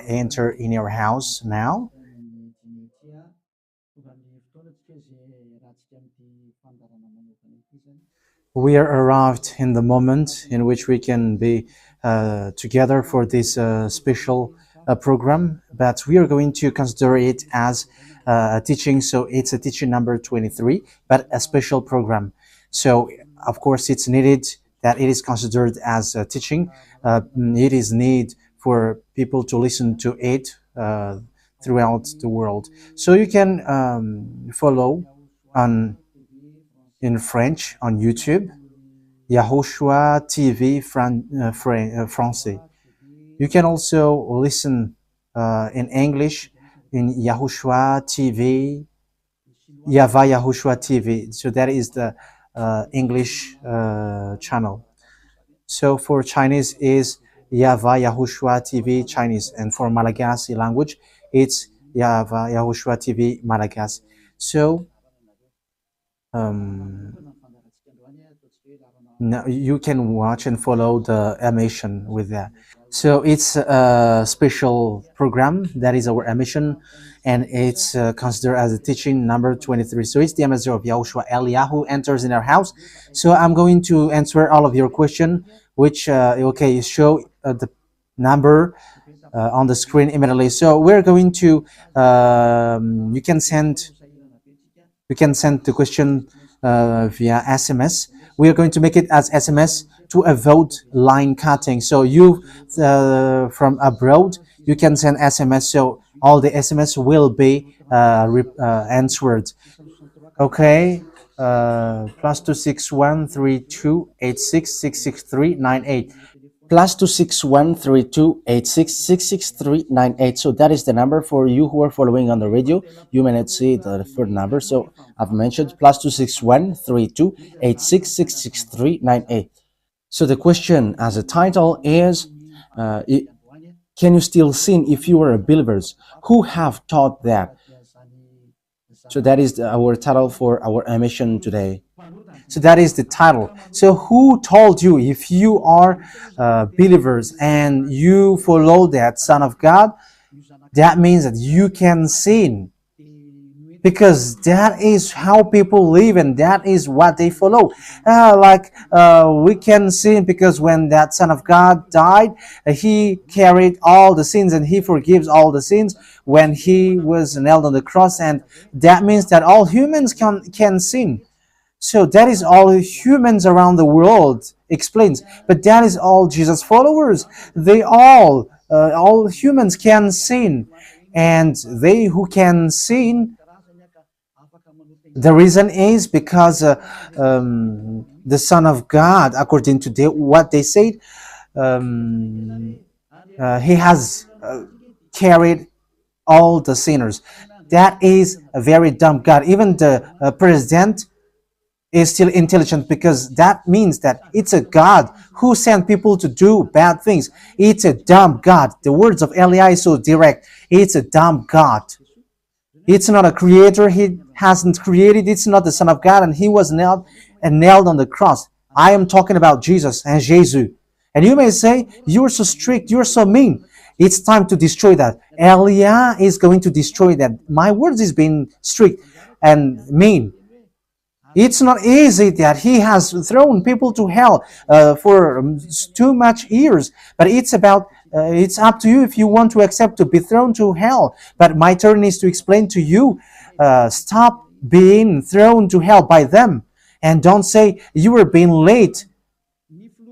enter in your house now. We are arrived in the moment in which we can be together for this special program, but we are going to consider it as a teaching. So it's a teaching number 23, but a special program. So of course it's needed that it is considered as a teaching. It is need for people to listen to it throughout the world. So you can follow on in French on YouTube, YAHOSHUAH TV Français. You can also listen in English in YAHOSHUAH TV, YAHVAH YAHOSHUAH TV. So that is the English channel. So for Chinese is YAHVAH YAHOSHUAH TV Chinese, and for Malagasy language it's YAHVAH YAHOSHUAH TV Malagasy. So now you can watch and follow the emission with that. So it's a special program that is our emission, and it's considered as a teaching number 23. So it's the ambassador of Yahushua Eliyahu enters in our house. So I'm going to answer all of your question, which okay, show the number on the screen immediately. So we're going to you can send the question via SMS. We are going to make it as SMS to avoid line cutting. So you from abroad, you can send SMS. So all the SMS will be answered. Okay. +2613286666398. +2613286666398. So that is the number for you who are following on the radio. You may not see the third number, so I've mentioned +2613286666398. So the question as a title is, can you still sin if you are believers? Who have taught that? So that is our title for our emission today. So that is the title. So who told you, if you are believers and you follow that Son of God, that means that you can sin? Because that is how people live and that is what they follow. We can sin because when that Son of God died, he carried all the sins and he forgives all the sins when he was nailed on the cross, and that means that all humans can sin. So that is all humans around the world explains. But that is all Jesus followers. They all humans can sin. And they who can sin, the reason is because the Son of God, according to what they said, he has carried all the sinners. That is a very dumb God. Even the president is still intelligent, because that means that it's a God who sent people to do bad things. It's a dumb God. The words of Eli is so direct. It's a dumb God. It's not a creator. He hasn't created. It's not the Son of God, and he was nailed on the cross. I am talking about Jesus and Jesus. And you may say, you're so strict, you're so mean. It's time to destroy that. Elia is going to destroy that. My words is being strict and mean. It's not easy that he has thrown people to hell for too much years. But it's about, it's up to you if you want to accept to be thrown to hell. But my turn is to explain to you, stop being thrown to hell by them. And don't say you were being late.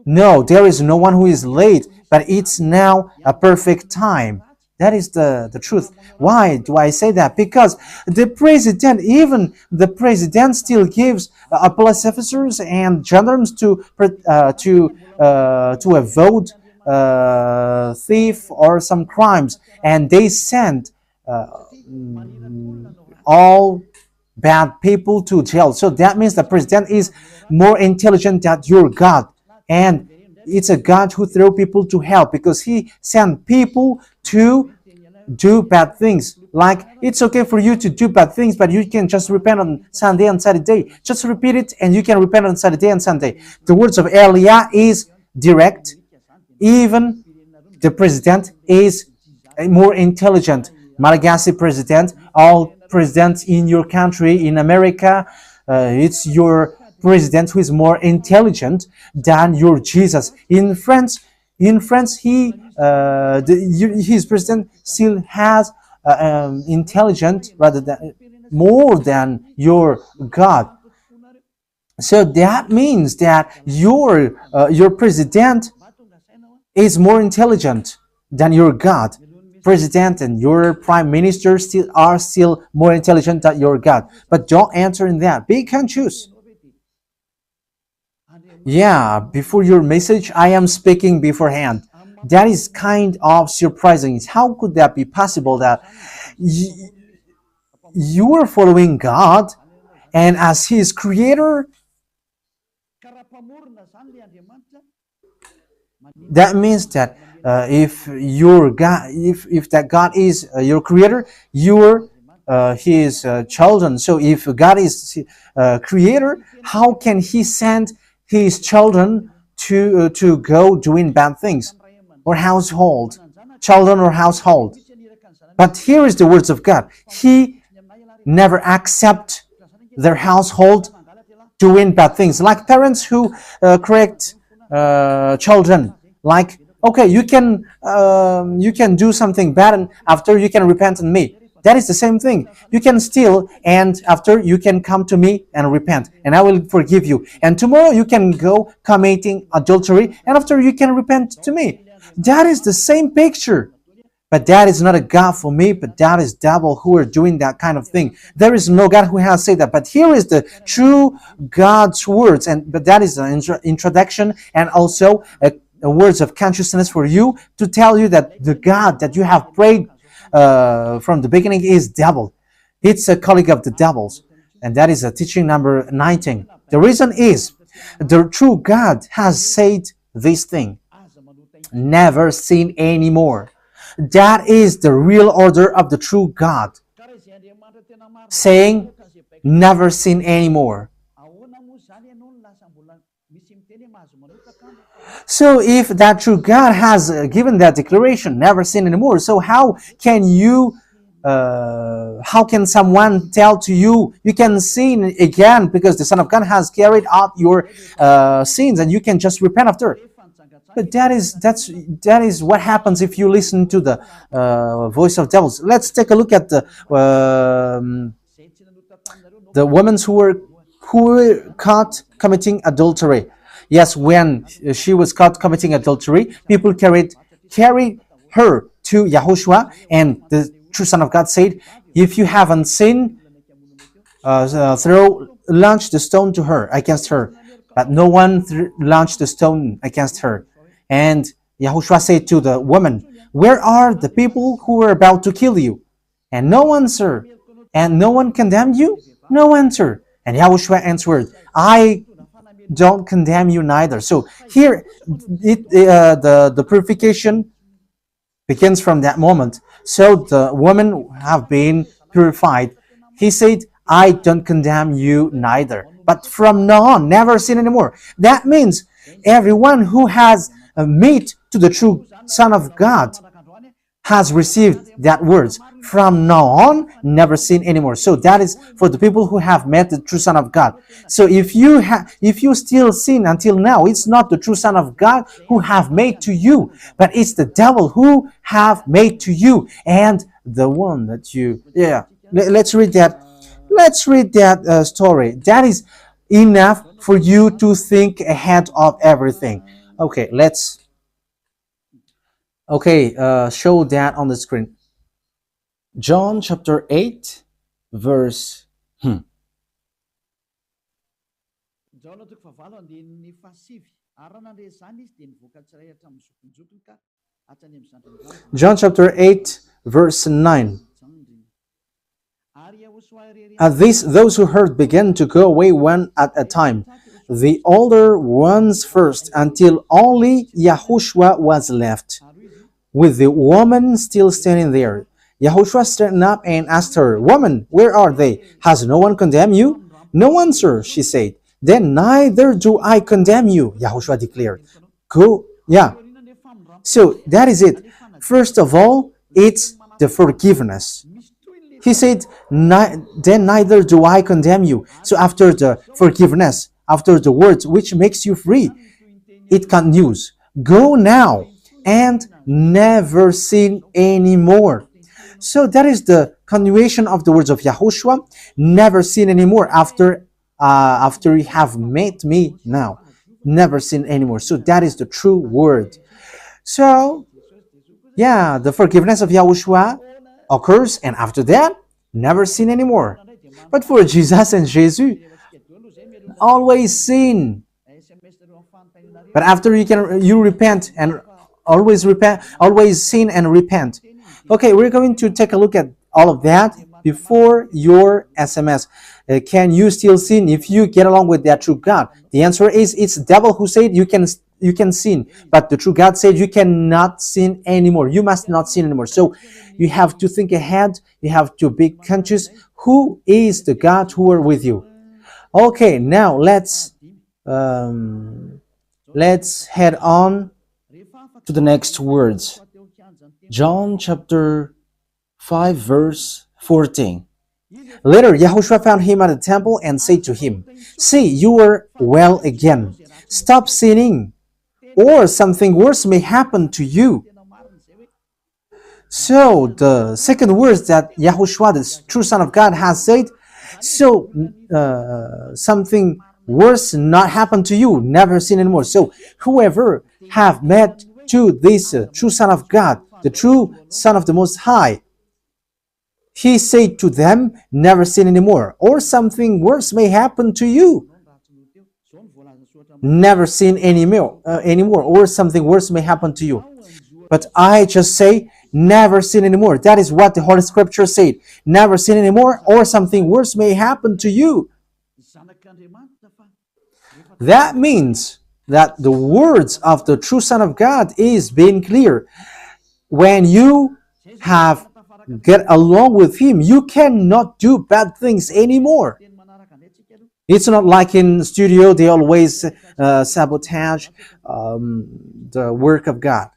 No, there is no one who is late, but it's now a perfect time. That is the truth. Why do I say that? Because the president, even the president, still gives police officers and gendarmes to avoid thief or some crimes, and they send all bad people to jail. So that means the president is more intelligent than your God, and it's a God who throw people to hell because he sent people to do bad things. Like, it's okay for you to do bad things, but you can just repent on Sunday and Saturday. Just repeat it and you can repent on Saturday and Sunday. The words of Elia is direct. Even The president is more intelligent. Malagasy president, all presidents in your country, in America, it's your president who is more intelligent than your Jesus. In France, his president still has intelligent rather than more than your God. So that means that your president is more intelligent than your God. President and your prime minister are still more intelligent than your God. But don't answer in that. Pick and choose. Yeah, before your message, I am speaking beforehand. That is kind of surprising. How could that be possible that you are following God and as His creator? That means that if your God, if that God is your creator, you're His children. So if God is creator, how can He send His children to go doing bad things or children or household? But here is the words of God. He never accept their household doing bad things, like parents who correct children. Like, okay, you can do something bad, and after you can repent on me. That is the same thing. You can steal, and after you can come to me and repent, and I will forgive you. And tomorrow you can go committing adultery, and after you can repent to me. That is the same picture. But that is not a God for me, but that is devil who are doing that kind of thing. There is no God who has said that. But here is the true God's words, but that is an introduction and also a words of consciousness for you to tell you that the God that you have prayed from the beginning is devil. It's a colleague of the devils. And that is a teaching number 19. The reason is the true God has said this thing. Never sin anymore. That is the real order of the true God. Saying, never sin anymore. So if that true God has given that declaration, never sin anymore, so how can someone tell to you, you can sin again because the Son of God has carried out your sins and you can just repent after? But that is what happens if you listen to the voice of devils. Let's take a look at the women who were caught committing adultery. Yes, when she was caught committing adultery, people carried her to YAHOSHUAH, and the true Son of God said, if you haven't sinned, launch the stone to her, against her. But no one launched the stone against her. And YAHOSHUAH said to the woman, where are the people who were about to kill you? And no answer. And no one condemned you? No answer. And YAHOSHUAH answered, I don't condemn you neither. So here, the purification begins from that moment. So the women have been purified. He said, I don't condemn you neither. But from now on, never sin anymore. That means everyone who has met to the true Son of God has received that words. From now on, never sin anymore. So that is for the people who have met the true Son of God. So if you still sin until now, it's not the true Son of God who have made to you, but it's the devil who have made to you, and the one that you. Yeah. Let's read that. Let's read that story. That is enough for you to think ahead of everything. Okay, let's. Okay, show that on the screen. John chapter 8, verse. John chapter 8, verse 9. At this, those who heard began to go away one at a time, the older ones first, until only YAHOSHUAH was left, with the woman still standing there. YAHOSHUAH straightened up and asked her, Woman, where are they? Has no one condemned you? No one, sir, she said. Then neither do I condemn you, YAHOSHUAH declared. Go, yeah. So that is it. First of all, it's the forgiveness. He said, then neither do I condemn you. So after the forgiveness, after the words which makes you free, it continues. Go now and never sin anymore. So that is the continuation of the words of Yahushua. Never sin anymore after you have met me now. Never sin anymore. So that is the true word. So yeah, the forgiveness of Yahushua occurs, and after that, never sin anymore. But for Jesus and Jesus, always sin. But after you repent and always sin and repent. Okay, we're going to take a look at all of that before your SMS. Can you still sin if you get along with that true God? The answer is it's the devil who said you can sin, but the true God said you cannot sin anymore. You must not sin anymore. So you have to think ahead. You have to be conscious who is the God who are with you. Okay, now let's head on to the next words. John chapter 5 verse 14. Later, Yahushua found him at the temple and said to him, "See, you are well again. Stop sinning, or something worse may happen to you." So the second words that Yahushua, the true Son of God, has said, so something worse not happen to you, never sin anymore. So whoever have met to this true Son of God, the true Son of the Most High, he said to them, never sin anymore, or something worse may happen to you. Never sin anymore, or something worse may happen to you. But I just say, never sin anymore. That is what the Holy Scripture said. Never sin anymore, or something worse may happen to you. That means that the words of the true Son of God is being clear. When you have get along with him, you cannot do bad things anymore. It's not like in studio they always sabotage the work of God.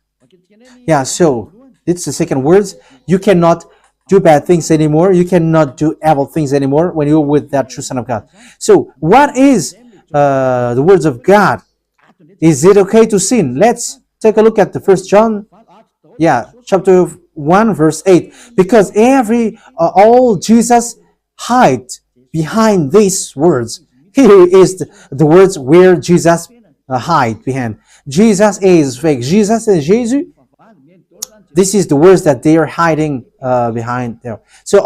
Yeah, so it's the second words. You cannot do bad things anymore. You cannot do evil things anymore when you're with that true Son of God. So what is the words of God? Is it okay to sin? Let's take a look at the First John, chapter 1 verse 8. Because all Jesus hide behind these words. Here is the words where Jesus hide behind. Jesus is fake. Jesus and Jesus. This is the words that they are hiding behind there. So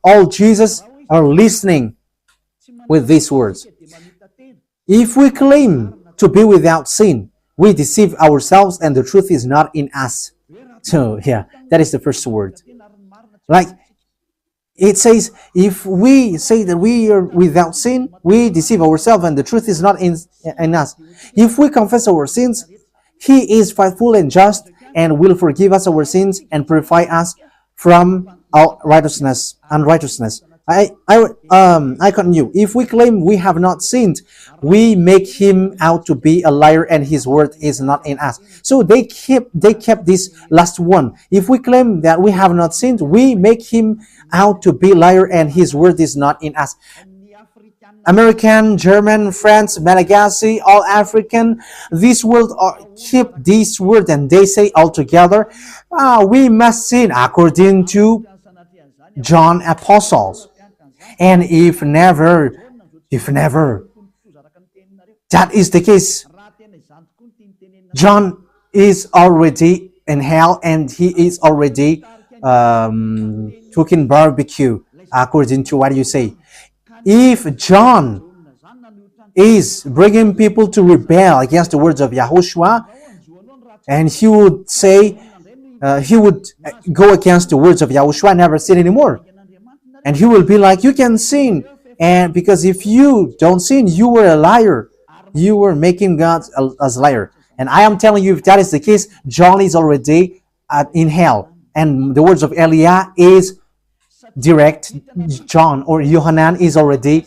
all Jesus are listening with these words. If we claim to be without sin, we deceive ourselves and the truth is not in us. So yeah, that is the first word. Like it says, if we say that we are without sin, we deceive ourselves and the truth is not in us. If we confess our sins, he is faithful and just and will forgive us our sins and purify us from our unrighteousness. I continue. If we claim we have not sinned, we make him out to be a liar and his word is not in us. So they kept this last one. If we claim that we have not sinned, we make him out to be a liar and his word is not in us. American, German, France, Malagasy, all African, this world keep this word and they say all together, we must sin according to John Apostles. And if never, that is the case, John is already in hell and he is already cooking barbecue, according to what you say. If John is bringing people to rebel against the words of Yahushua, and he would say, he would go against the words of Yahushua, never sin anymore. And he will be like, you can sin. And because if you don't sin, you were a liar. You were making God as a liar. And I am telling you, if that is the case, John is already in hell. And the words of Eliah is direct. John or Yohanan is already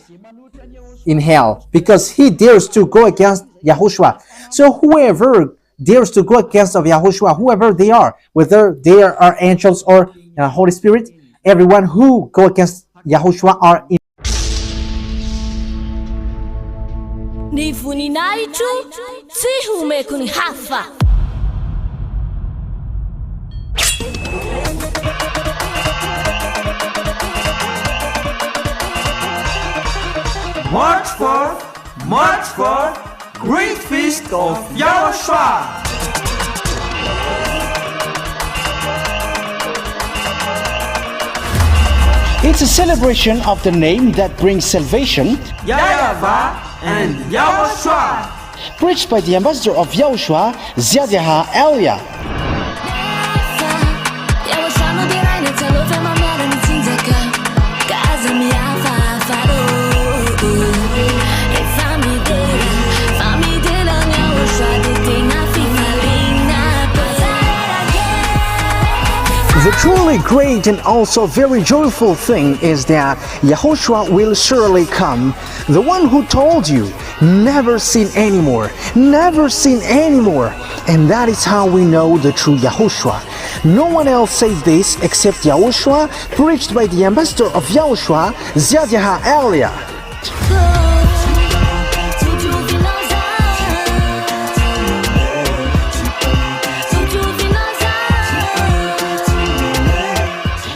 in hell because he dares to go against Yahushua. So whoever dares to go against of Yahushua, whoever they are, whether they are angels or Holy Spirit, everyone who go against Yahushua are in. Ny voninahitro tsy homeko ny hafa. March 4, Great Feast of YAHOSHUAH. It's a celebration of the name that brings salvation, YAHVAH and YAHOSHUAH. preached by the ambassador of YAHOSHUAH, YAHVAH. The truly great and also very joyful thing is that Yahushua will surely come. The one who told you, never sin anymore, never sin anymore. And that is how we know the true Yahushua. No one else says this except Yahushua, preached by the ambassador of Yahushua, YAHVAH.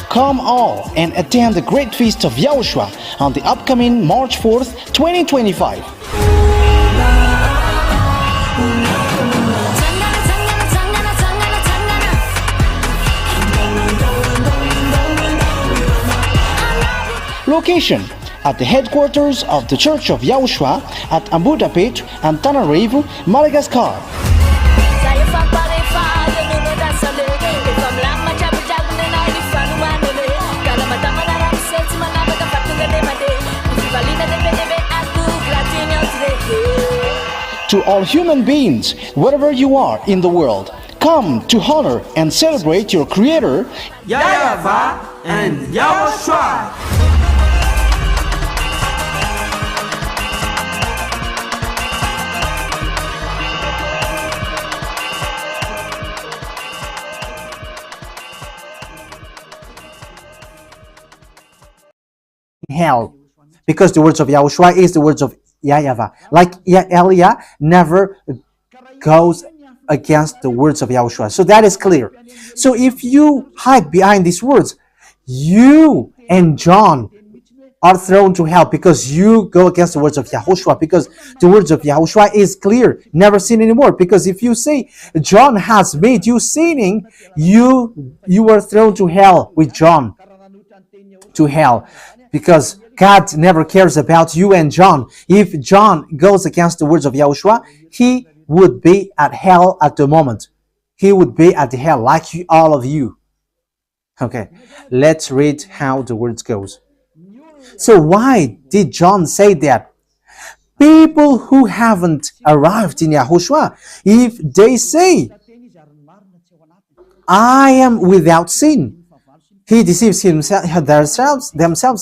Come all and attend the Great Feast of Yahushua on the upcoming March 4th, 2025. Location at the headquarters of the Church of Yahushua at Ambudapet, Antananarivo, Madagascar. To all human beings, wherever you are in the world, come to honor and celebrate your Creator, YAHVAH and YAHOSHUAH. Hell, because the words of Yahushua is the words of YAHVAH. Like Elia never goes against the words of Yahushua. So that is clear. So if you hide behind these words, you and John are thrown to hell because you go against the words of Yahushua, because the words of Yahushua is clear, never sin anymore. Because if you say John has made you sinning, you are thrown to hell with John, to hell, because God never cares about you and John. If John goes against the words of Yahushua, he would be at hell at the moment. He would be at the hell like all of you. Okay, let's read how the words goes. So why did John say that? People who haven't arrived in Yahushua, if they say, I am without sin, he deceives themselves,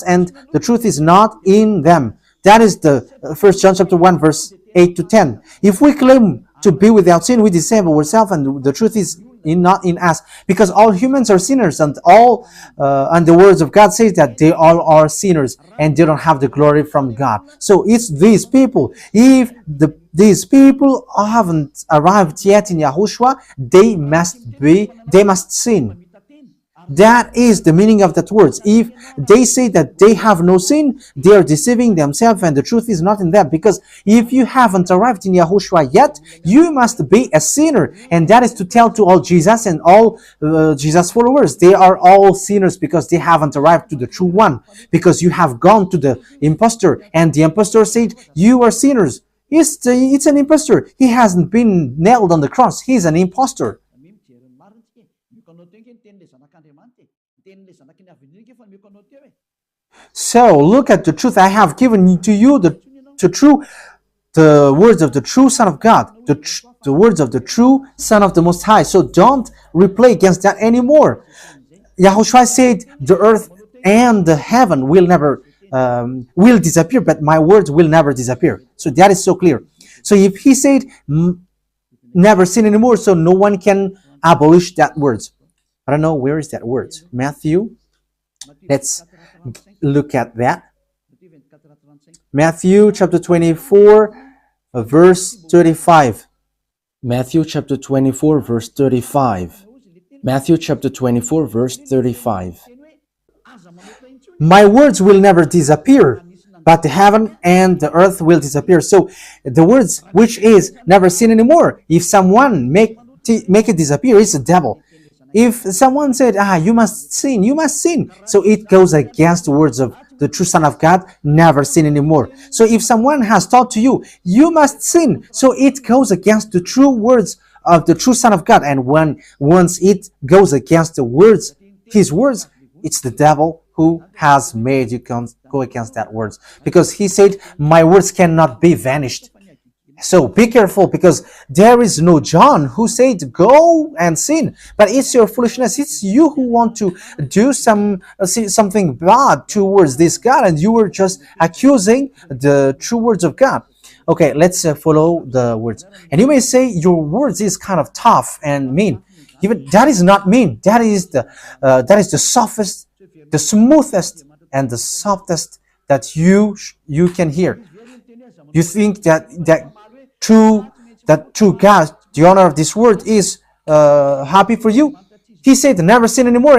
and the truth is not in them. That is the 1 John chapter 1, verse 8 to 10. If we claim to be without sin, we deceive ourselves, and the truth is not in us, because all humans are sinners, and the words of God says that they all are sinners and they don't have the glory from God. So it's these people. If these people haven't arrived yet in Yahushua, they must sin. That is the meaning of that words. If they say that they have no sin, they are deceiving themselves and the truth is not in them. Because if you haven't arrived in Yahushua yet, you must be a sinner. And that is to tell to all Jesus and all Jesus followers. They are all sinners because they haven't arrived to the true one. Because you have gone to the impostor, and the impostor said, you are sinners. It's an impostor. He hasn't been nailed on the cross. He's an impostor. So look at the truth. I have given to you the words of the true Son of God, the words of the true Son of the Most High. So don't replay against that anymore. Yahushua said the earth and the heaven will never will disappear, but my words will never disappear. So that is so clear. So if he said never sin anymore, so no one can abolish that word. I don't know where is that word. Matthew. Let's look at that. Matthew chapter 24, verse 35. Matthew chapter 24, verse 35. Matthew chapter 24, verse 35. My words will never disappear, but the heaven and the earth will disappear. So the words which is never sin anymore, if someone make it disappear, it's the devil. If someone said, you must sin, you must sin. So it goes against the words of the true Son of God, never sin anymore. So if someone has taught to you, you must sin. So it goes against the true words of the true Son of God. And once it goes against the words, his words, it's the devil who has made you go against that words. Because he said, my words cannot be vanished. So be careful, because there is no John who said go and sin, but it's your foolishness. It's you who want to do something bad towards this God, and you were just accusing the true words of God. Okay, let's follow the words. And you may say your words is kind of tough and mean. Even that is not mean. That is the softest, the smoothest, and the softest that you can hear. You think that true God, the owner of this word, is happy for you? He said, never sin anymore,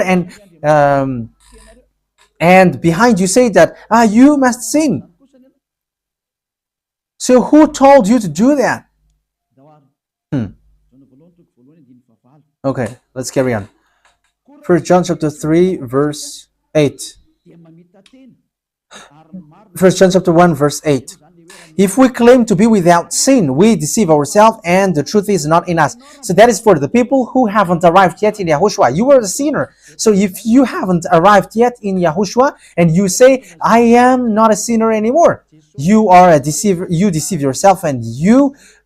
and behind you say that you must sin. So who told you to do that? Okay, let's carry on. 1 John chapter 3, verse 8. 1 John chapter 1, verse 8. If we claim to be without sin, we deceive ourselves and the truth is not in us. So that is for the people who haven't arrived yet in YAHOSHUAH. You are a sinner. So if you haven't arrived yet in YAHOSHUAH and you say, I am not a sinner anymore, you are a deceiver. You deceive yourself and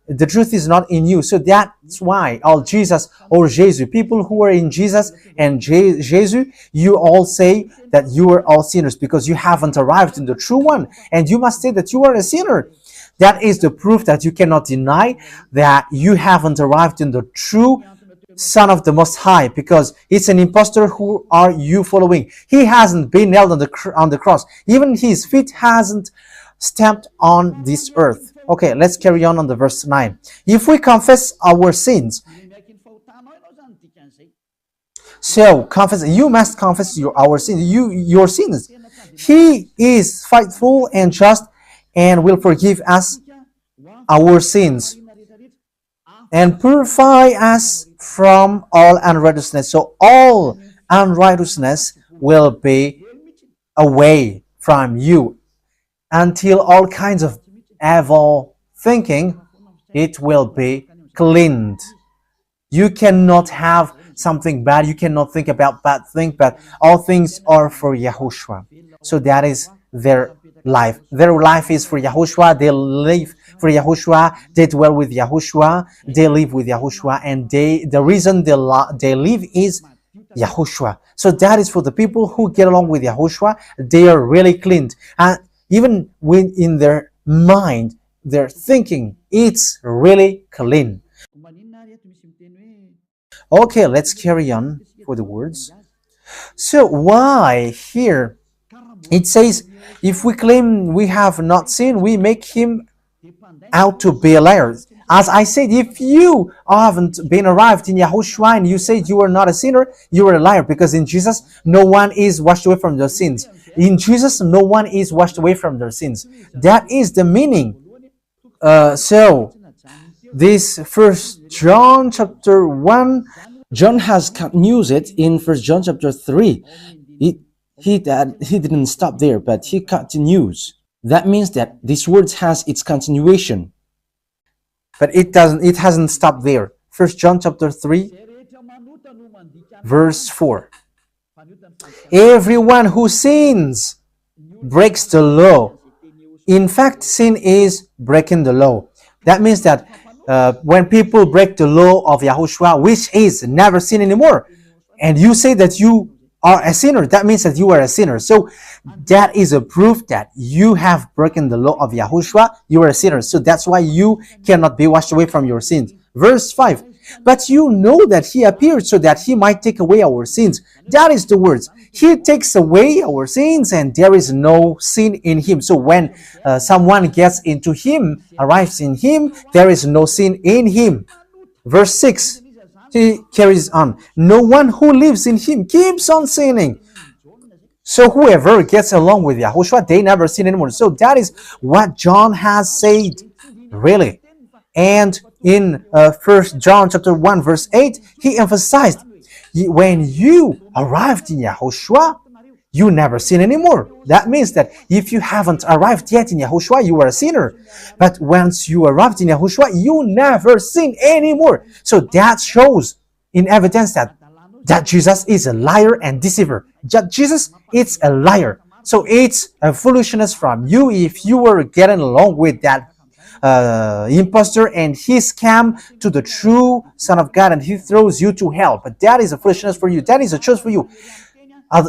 the truth is not in you. So that's why all Jesus or Jesus, people who are in Jesus and Jesus, you all say that you are all sinners because you haven't arrived in the true one. And you must say that you are a sinner. That is the proof that you cannot deny that you haven't arrived in the true Son of the Most High, because it's an impostor. Who are you following? He hasn't been nailed on the cross. Even his feet hasn't stamped on this earth. Okay, let's carry on the verse 9. If we confess our sins, so confess, you must confess our sins, your sins. He is faithful and just and will forgive us our sins and purify us from all unrighteousness. So all unrighteousness will be away from you until all kinds of evil thinking, it will be cleaned. You cannot have something bad. You cannot think about bad things, but all things are for YAHOSHUAH. So that is their life. Their life is for YAHOSHUAH. They live for YAHOSHUAH. They dwell with YAHOSHUAH. They live with YAHOSHUAH. And the reason they live is YAHOSHUAH. So that is for the people who get along with YAHOSHUAH. They are really cleaned. And even when in their mind, their thinking, it's really clean. Okay, let's carry on for the words. So why here it says, if we claim we have not sinned, we make him out to be a liar. As I said, if you haven't been arrived in YAHOSHUAH and you said you are not a sinner, you are a liar, because in Jesus no one is washed away from their sins. In Jesus no one is washed away from their sins. That is the meaning. So this 1 John chapter 1, John has continued it in 1 John chapter 3. He didn't stop there, but he continues. That means that this word has its continuation. But it hasn't stopped there. 1 John chapter 3, verse 4. Everyone who sins breaks the law. In fact, sin is breaking the law. That means that when people break the law of YAHOSHUAH, which is never sin anymore, and you say that you are a sinner, that means that you are a sinner. So that is a proof that you have broken the law of YAHOSHUAH. You are a sinner. So that's why you cannot be washed away from your sins. Verse 5. But you know that he appeared so that he might take away our sins. That is the words. He takes away our sins and there is no sin in him. So when someone gets into him, arrives in him, there is no sin in him. Verse 6. He carries on. No one who lives in him keeps on sinning. So whoever gets along with Yahushua, they never sin anymore. So that is what John has said, really. And in 1 John chapter 1 verse 8, he emphasized, when you arrived in Yahushua, you never sin anymore. That means that if you haven't arrived yet in Yahushua, you are a sinner. But once you arrived in Yahushua, you never sin anymore. So that shows in evidence that Jesus is a liar and deceiver. Jesus is a liar. So it's a foolishness from you if you were getting along with that impostor and he scam to the true Son of God and he throws you to hell. But that is a foolishness for you. That is a choice for you. But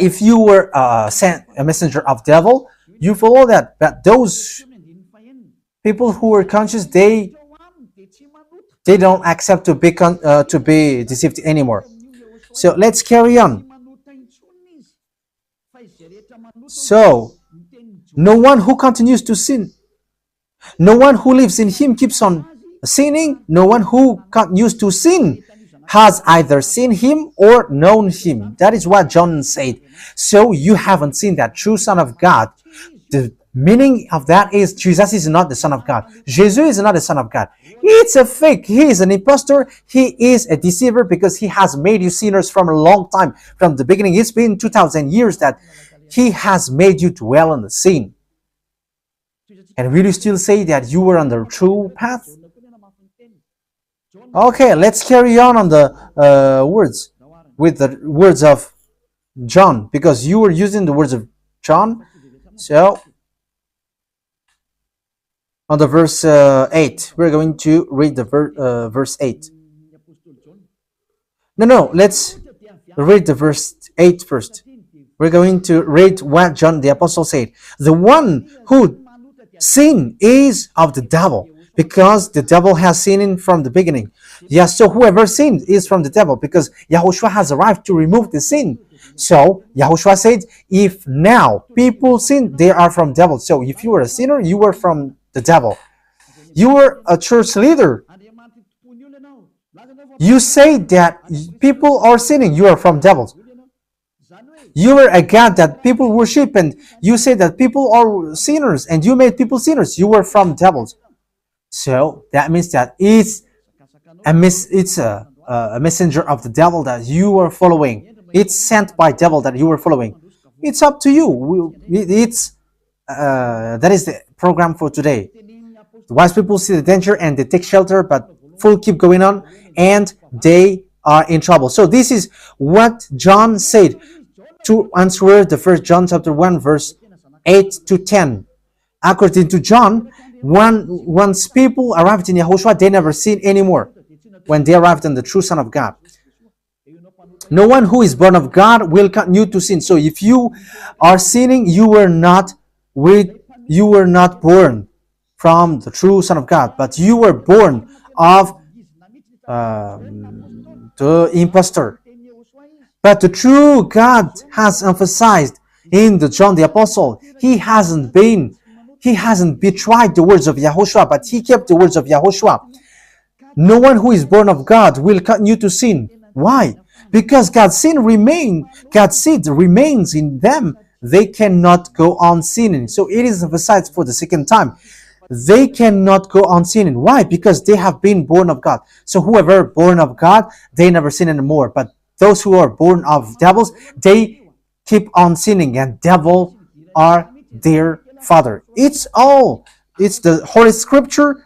if you were sent a messenger of devil, you follow that. But those people who are conscious, they don't accept to be deceived anymore. So let's carry on. So no one who continues to sin, no one who lives in him keeps on sinning. No one who continues to sin has either seen him or known him. That is what John said. So you haven't seen that true Son of God. The meaning of that is Jesus is not the Son of God. Jesus is not the Son of God. It's a fake. He is an impostor. He is a deceiver because he has made you sinners from a long time. From the beginning, it's been 2,000 years that he has made you dwell on the sin. And will you still say that you were on the true path? Okay, let's carry on the words with the words of John, because you were using the words of John. So on the verse 8, we're going to read the verse 8. No, let's read the verse 8 first. We're going to read what John the Apostle said. The one who sinned is of the devil, because the devil has sinned from the beginning. Yes, so whoever sinned is from the devil, because Yahushua has arrived to remove the sin. So Yahushua said, if now people sin, they are from devil. So if you were a sinner, you were from the devil. You were a church leader. You say that people are sinning, you are from devils. You were a God that people worship, and you say that people are sinners, and you made people sinners. You were from devils. So that means that it's a messenger of the devil that you are following. It's sent by devil that you are following. It's up to you. That is the program for today. The wise people see the danger and they take shelter, but fools keep going on and they are in trouble. So this is what John said to answer the 1 John chapter 1 verse 8 to 10. According to John, once people arrived in Yahushua, they never sin anymore when they arrived in the true Son of God. No one who is born of God will continue to sin. So if you are sinning, you were not born from the true Son of God, but you were born of the impostor. But the true God has emphasized in the John the Apostle, he hasn't betrayed the words of Yahushua, but he kept the words of Yahushua. No one who is born of God will continue to sin. Why? Because God's seed remains in them. They cannot go on sinning. So it is emphasized for the second time. They cannot go on sinning. Why? Because they have been born of God. So whoever born of God, they never sin anymore. But those who are born of devils, they keep on sinning, and devil are their father. It's the Holy Scripture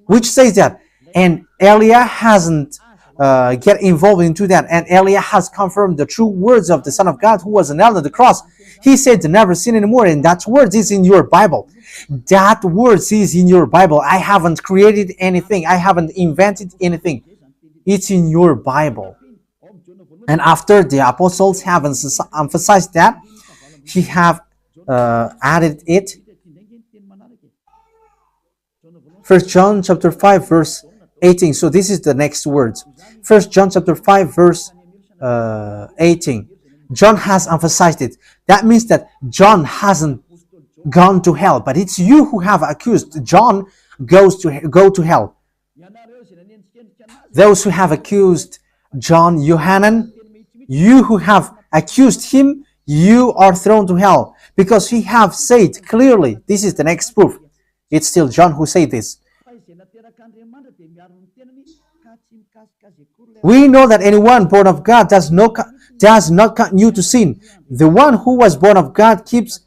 which says that. And Elia hasn't get involved into that. And Elia has confirmed the true words of the Son of God who was nailed on the cross. He said to never sin anymore, and that word is in your Bible. That word is in your Bible. I haven't created anything. I haven't invented anything. It's in your Bible. And after the apostles have emphasized that, he have added it. First John chapter 5 verse 18. So this is the next words. First John chapter 5 verse 18. John has emphasized it. That means that John hasn't gone to hell, but it's you who have accused John go to hell. Those who have accused John Yohanan, you who have accused him, you are thrown to hell, because he have said clearly. This is the next proof. It's still John who said this. We know that anyone born of God does not continue to sin. The one who was born of God keeps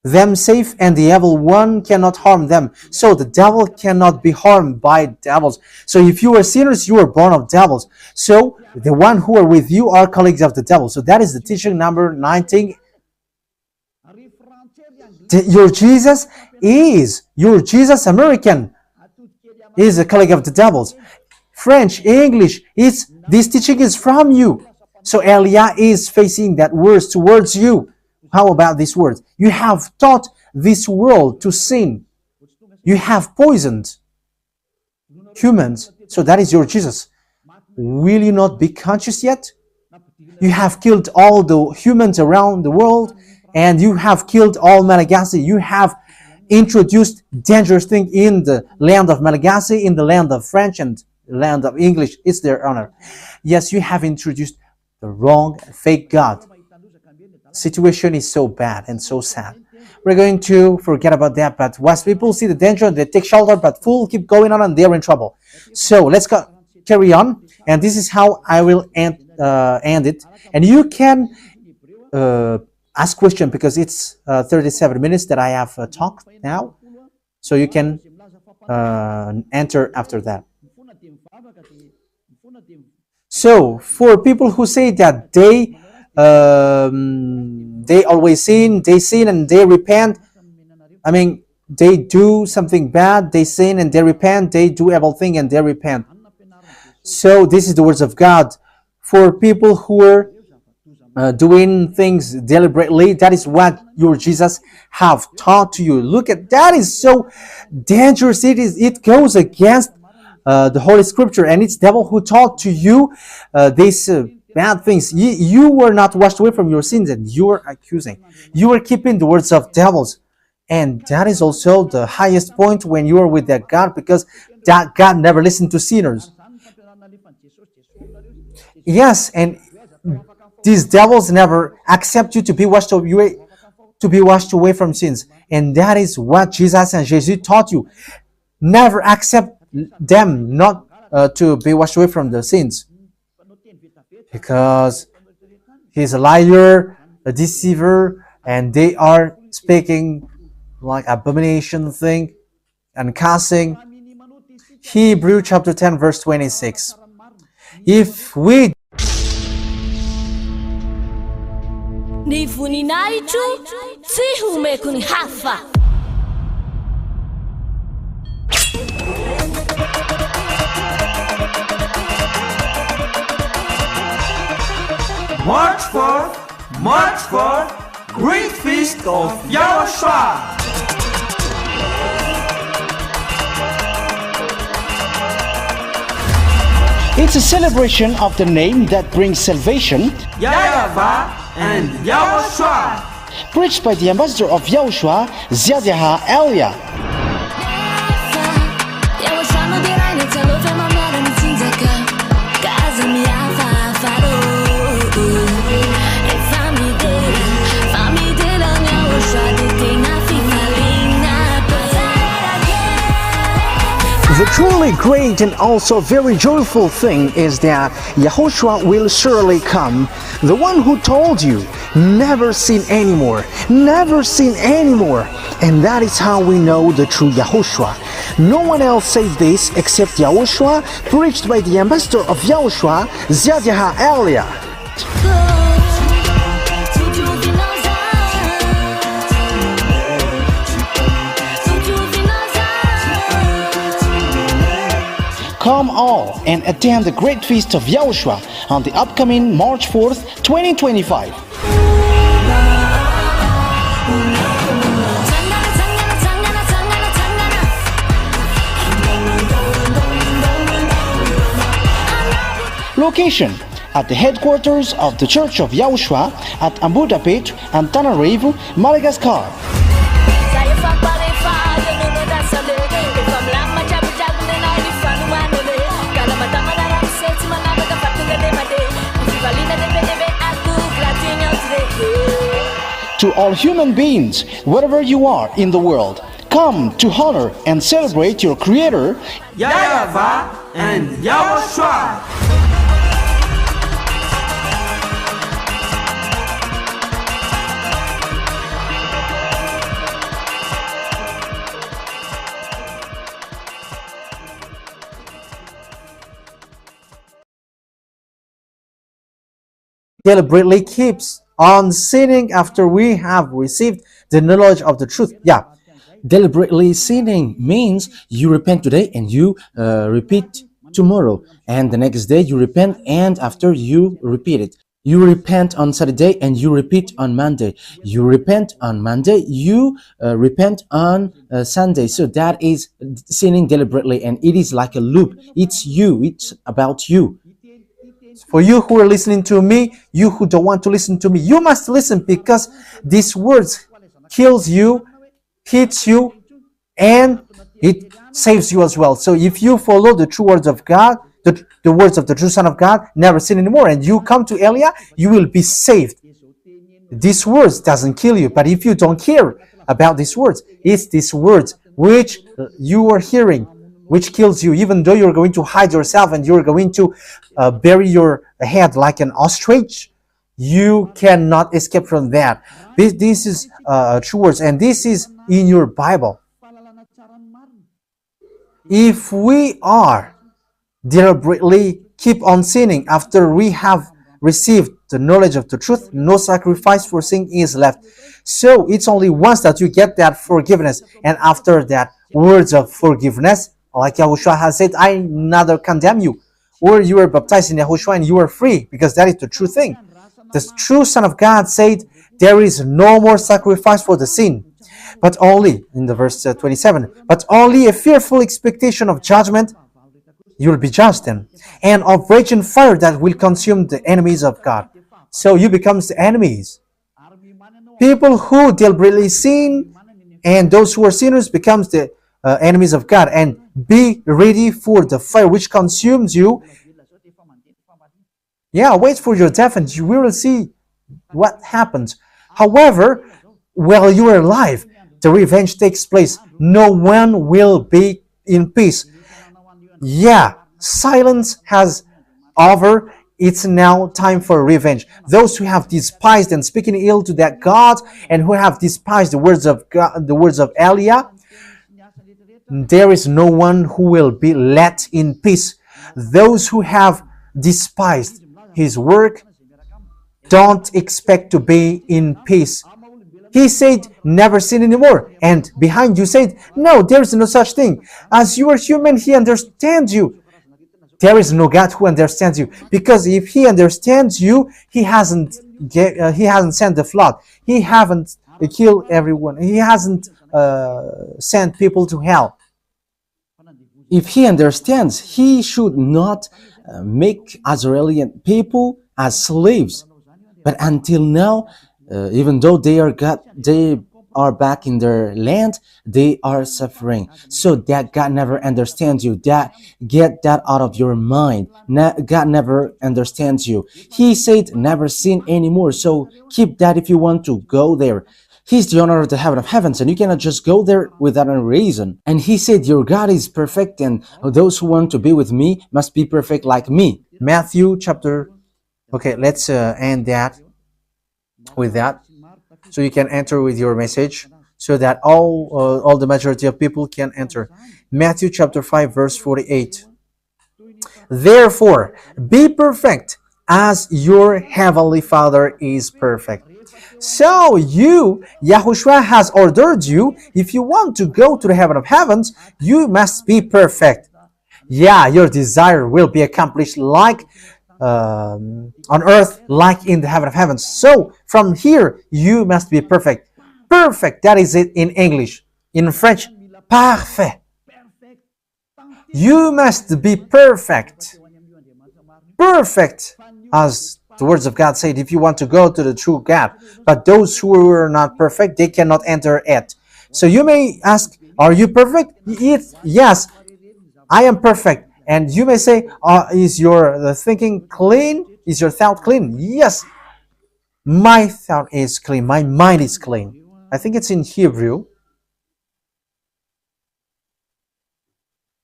them safe, and the evil one cannot harm them. So the devil cannot be harmed by devils. So if you are sinners, you are born of devils. So the one who are with you are colleagues of the devil. So that is the teaching number 19. Your Jesus American is a colleague of the devils. French, English, this teaching is from you. So Elia is facing that words towards you. How about these words? You have taught this world to sin. You have poisoned humans. So that is your Jesus. Will you not be conscious yet? You have killed all the humans around the world, and you have killed all Malagasy. You have introduced dangerous things in the land of Malagasy, in the land of French and land of English. It's their honor. Yes, you have introduced the wrong, fake God. Situation is so bad and so sad. We're going to forget about that, but once people see the danger, they take shelter, but fools keep going on and they're in trouble. So let's carry on, and this is how I will end it. And you can ask question, because it's 37 minutes that I have talked now, so you can enter after that. So for people who say that they always sin, and they repent. I mean, they do something bad, they sin and they repent. They do evil thing and they repent. So this is the words of God. For people who are doing things deliberately, that is what your Jesus have taught to you. Look at that, is so dangerous. It goes against the Holy Scripture, and it's devil who taught to you these bad things. You were not washed away from your sins, and you are accusing. You are keeping the words of devils, and that is also the highest point when you are with that God, because that God never listened to sinners. Yes, and these devils never accept you to be washed away from sins, and that is what Jesus and Jesus taught you. Never accept them not to be washed away from the sins, because he's a liar, a deceiver, and they are speaking like abomination thing and cussing. Hebrew chapter 10 verse 26. If we Ni voninahitro tsy homeko ny hafa. March 4, Great Feast of YAHOSHUAH. It's a celebration of the name that brings salvation, YAHVAH and YAHOSHUAH. preached by the ambassador of YAHOSHUAH, YAHVAH. The truly great and also very joyful thing is that YAHOSHUAH will surely come. The one who told you, never sin anymore, never sin anymore. And that is how we know the true YAHOSHUAH. No one else said this except YAHOSHUAH, preached by the ambassador of YAHOSHUAH, YAHVAH. Come all and attend the Great Feast of YAHOSHUAH on the upcoming March 4th, 2025. location at the headquarters of the Church of YAHOSHUAH at Ambudapet, Antananarivo, Madagascar. Saya faparefa nunod asale Efa mlama jabu-jabu nena ilifanu manole Kala mata malarang seti manaba kapatunga de made Ifivalina de bedebe aku gratinyo today. To all human beings, wherever you are in the world, come to honor and celebrate your Creator, YAHVAH and YAHOSHUAH. Deliberately keeps on sinning after we have received the knowledge of the truth. Yeah, Deliberately sinning means you repent today and you repeat tomorrow, and the next day you repent, and after you repeat it. You repent on Saturday and you repeat on Monday. You repent on Monday, you repent on Sunday. So that is sinning deliberately, and it is like a loop. It's you, it's about you. for you who are listening to me, you who don't want to listen to me, you must listen, because these words kills you, hits you, and it saves you as well. So if you follow the true words of God, the words of the true Son of God, never sin anymore, and you come to Elia, you will be saved. These words doesn't kill you, but if you don't care about these words, it's these words which you are hearing, which kills you, even though you're going to hide yourself and you're going to bury your head like an ostrich. You cannot escape from that. This is true words, and this is in your Bible. If we are deliberately keep on sinning after we have received the knowledge of the truth, no sacrifice for sin is left. So it's only once that you get that forgiveness, and after that words of forgiveness, like YAHOSHUAH has said, I neither condemn you. Or you are baptized in YAHOSHUAH and you are free, because that is the true thing. The true Son of God said, there is no more sacrifice for the sin, but only, in the verse 27, but only a fearful expectation of judgment. You will be judged then, and of raging fire that will consume the enemies of God. So you become the enemies. People who deliberately sin and those who are sinners becomes the enemies of God, and be ready for the fire which consumes you. Yeah, wait for your death and you will see what happens. However, while you are alive, the revenge takes place. No one will be in peace. Yeah, silence has over. It's now time for revenge. Those who have despised and speaking ill to that God, and who have despised the words of God, the words of Elia, there is no one who will be let in peace. Those who have despised his work don't expect to be in peace. He said, never sin anymore. And behind you said, no, there is no such thing. As you are human, he understands you. There is no God who understands you. Because if he understands you, he hasn't sent the flood. He haven't killed everyone. He hasn't sent people to hell. If he understands, he should not make Israeli people as slaves. But until now, even though they are back in their land, they are suffering. So that God never understands you. That get that out of your mind. God never understands you. He said, never sin anymore. So keep that if you want to go there. He's the owner of the heaven of heavens, and you cannot just go there without a reason. And he said, your God is perfect, and those who want to be with me must be perfect like me. Matthew chapter. Okay, let's end that with that, so you can enter with your message, so that all the majority of people can enter. Matthew chapter 5 verse 48. Therefore, be perfect as your heavenly Father is perfect. So YAHOSHUAH has ordered you, if you want to go to the heaven of heavens, you must be perfect. Yeah, your desire will be accomplished like on earth, like in the heaven of heavens. So from here, you must be perfect. Perfect, that is it in English. In French, parfait. You must be perfect. perfect, as the words of God said, if you want to go to the true God. But those who are not perfect, they cannot enter it. So you may ask, are you perfect? Yes, I am perfect. And you may say, is your the thinking clean? Is your thought clean? Yes, my thought is clean. My mind is clean. I think it's in Hebrew.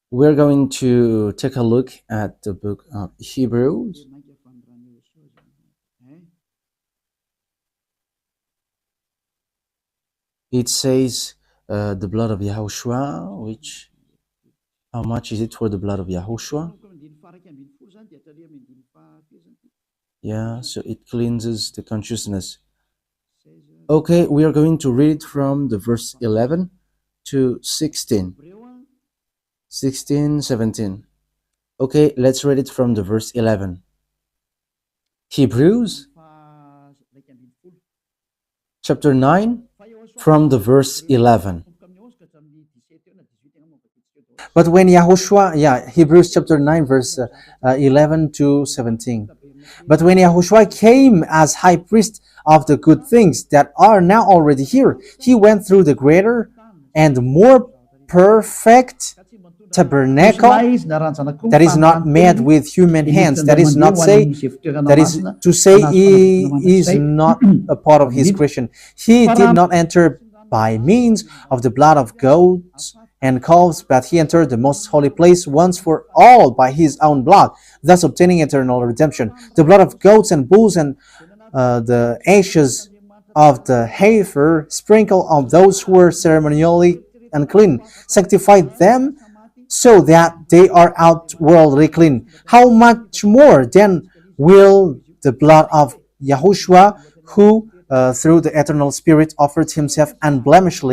We're going to take a look at the book of Hebrews. It says the blood of Yahushua, which, how much is it for the blood of Yahushua? Yeah, so it cleanses the consciousness. Okay, we are going to read from the verse 11 to 16. 16, 17. Okay, let's read it from the verse 11. Hebrews chapter 9 from the verse 11. But when Yahushua, Hebrews chapter 9, verse 11 to 17. But when Yahushua came as high priest of the good things that are now already here, he went through the greater and more perfect tabernacle that is not made with human hands. That is not say, that is to say, he is not a part of his creation. He did not enter by means of the blood of goats and calves, but he entered the most holy place once for all by his own blood, thus obtaining eternal redemption. The blood of goats and bulls and the ashes of the heifer sprinkled on those who were ceremonially unclean, sanctified them so that they are outwardly clean. How much more then will the blood of Yahushua, who through the eternal Spirit offered himself unblemished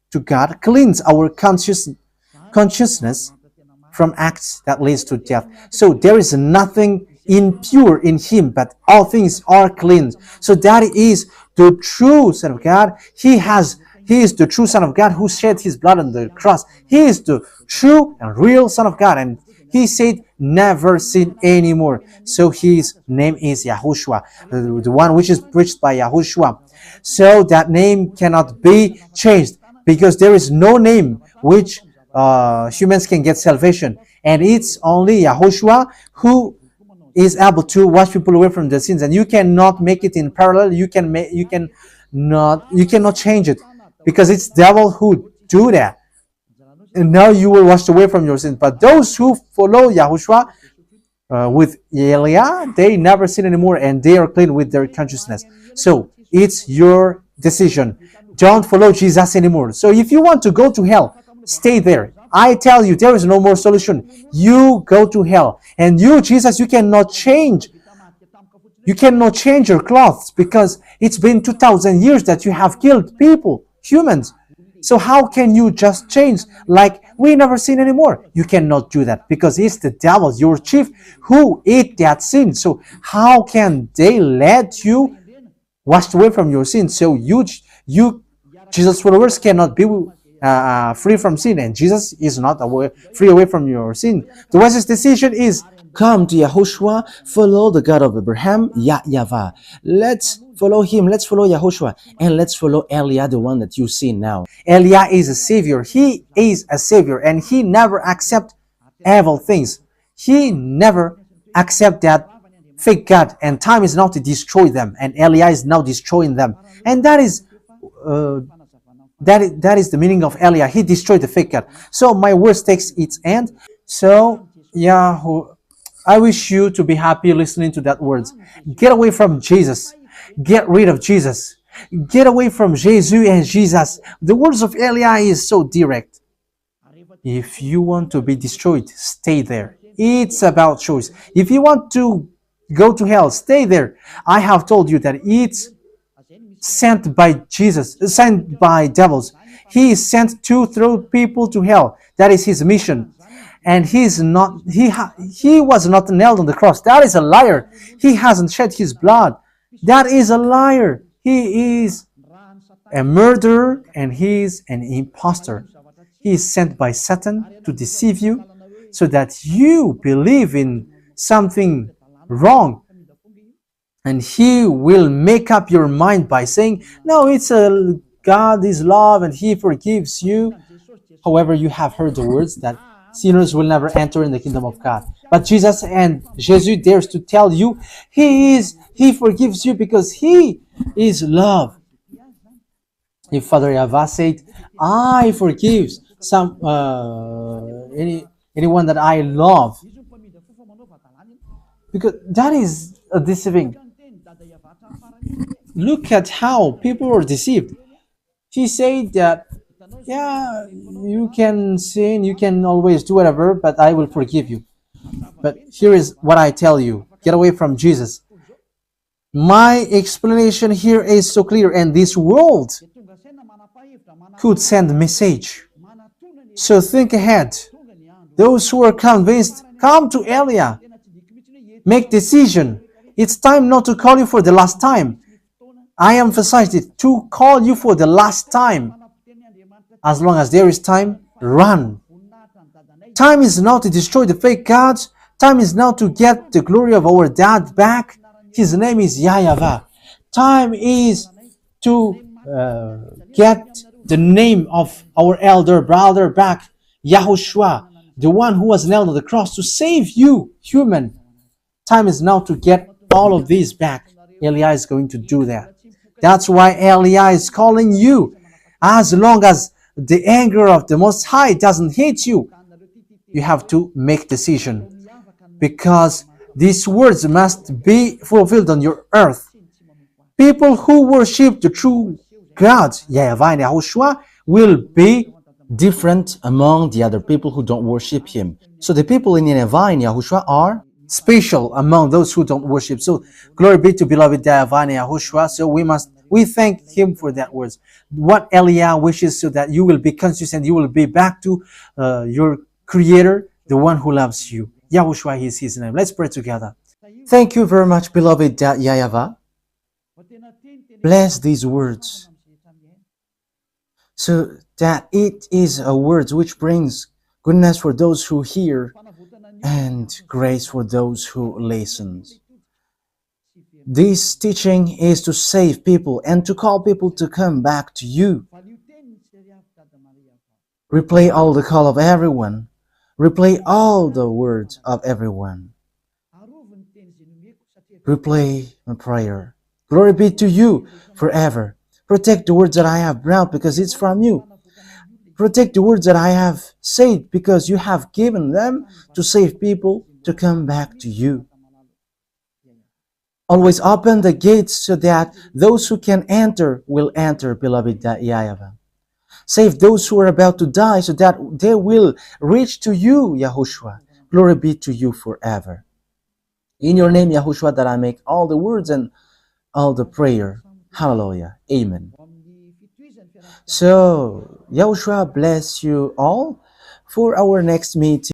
to God, cleanse our consciousness from acts that leads to death. So there is nothing impure in him, but all things are clean. So that is the true Son of God. He is the true Son of God who shed his blood on the cross. He is the true and real Son of God. And he said, never sin anymore. So his name is Yahushua, the one which is preached by Yahushua. So that name cannot be changed, because there is no name which humans can get salvation. And it's only Yahushua who is able to wash people away from their sins. And you cannot make it in parallel. You cannot change it, because it's devil who do that. And now you will wash away from your sins. But those who follow Yahushua with Elia, they never sin anymore, and they are clean with their consciousness. So it's your decision. Don't follow Jesus anymore. So if you want to go to hell, stay there. I tell you, there is no more solution. You go to hell. And you, Jesus, you cannot change. You cannot change your clothes, because it's been 2,000 years that you have killed people, humans. So how can you just change like we never sin anymore? You cannot do that, because it's the devil, your chief, who ate that sin. So how can they let you wash away from your sin? So you Jesus followers cannot be free from sin, and Jesus is not free away from your sin. The wisest decision is come to Yahushua, follow the God of Abraham, YAHVAH. Let's follow him, let's follow Yahushua, and let's follow Elia, the one that you see now. Elia is a savior. He is a savior, and he never accept evil things. He never accept that fake God, and time is now to destroy them, and Elia is now destroying them. And that is the meaning of Elia. He destroyed the fake God. So my words takes its end. So I wish you to be happy listening to that words. Get away from Jesus. Get rid of Jesus. Get away from Jesus and Jesus. The words of Elia is so direct. If you want to be destroyed, stay there. It's about choice. If you want to go to hell, stay there. I have told you that it's sent by Jesus, sent by devils. He is sent to throw people to hell. That is his mission. And he was not nailed on the cross. That is a liar. He hasn't shed his blood. That is a liar. He is a murderer, and he is an impostor. He is sent by Satan to deceive you, so that you believe in something wrong, and he will make up your mind by saying, no, it's a God is love and he forgives you. However, you have heard the words that sinners will never enter in the kingdom of God. But Jesus dares to tell you he forgives you because he is love. If Father YAHVAH said, I forgive anyone that I love, because that is a deceiving. Look at how people are deceived. He said that, yeah, you can sin, you can always do whatever, but I will forgive you. But here is what I tell you. Get away from Jesus. My explanation here is so clear, and this world could send a message. So think ahead. Those who are convinced, come to Elia. Make decision. It's time not to call you for the last time. I emphasize it, to call you for the last time. As long as there is time, run. Time is now to destroy the fake gods. Time is now to get the glory of our dad back. His name is YAHVAH. Time is to get the name of our elder brother back, YAHOSHUAH, the one who was nailed on the cross to save you, human. Time is now to get all of these back. Elia is going to do that. That's why Elia is calling you. As long as the anger of the Most High doesn't hit you, you have to make decision, because these words must be fulfilled on your earth. People who worship the true God, YAHVAH and YAHOSHUAH, will be different among the other people who don't worship him. So the people in YAHVAH and YAHOSHUAH are special among those who don't worship. So glory be to beloved YAHVAH and YAHOSHUAH. So we thank him for that words. What Elia wishes, so that you will be conscious and you will be back to your Creator, the one who loves you. YAHOSHUAH is his name. Let's pray together. Thank you very much, beloved YAHVAH. Bless these words, so that it is a word which brings goodness for those who hear and grace for those who listen. This teaching is to save people and to call people to come back to you. Replay all the call of everyone. Replay all the words of everyone. Replay my prayer. Glory be to you forever. Protect the words that I have brought, because it's from you. Protect the words that I have said, because you have given them to save people to come back to you. Always open the gates so that those who can enter will enter, beloved YAHVAH. Save those who are about to die so that they will reach to you, YAHOSHUAH. Glory be to you forever. In your name, YAHOSHUAH, that I make all the words and all the prayer. Hallelujah. Amen. So, YAHOSHUAH bless you all for our next meeting.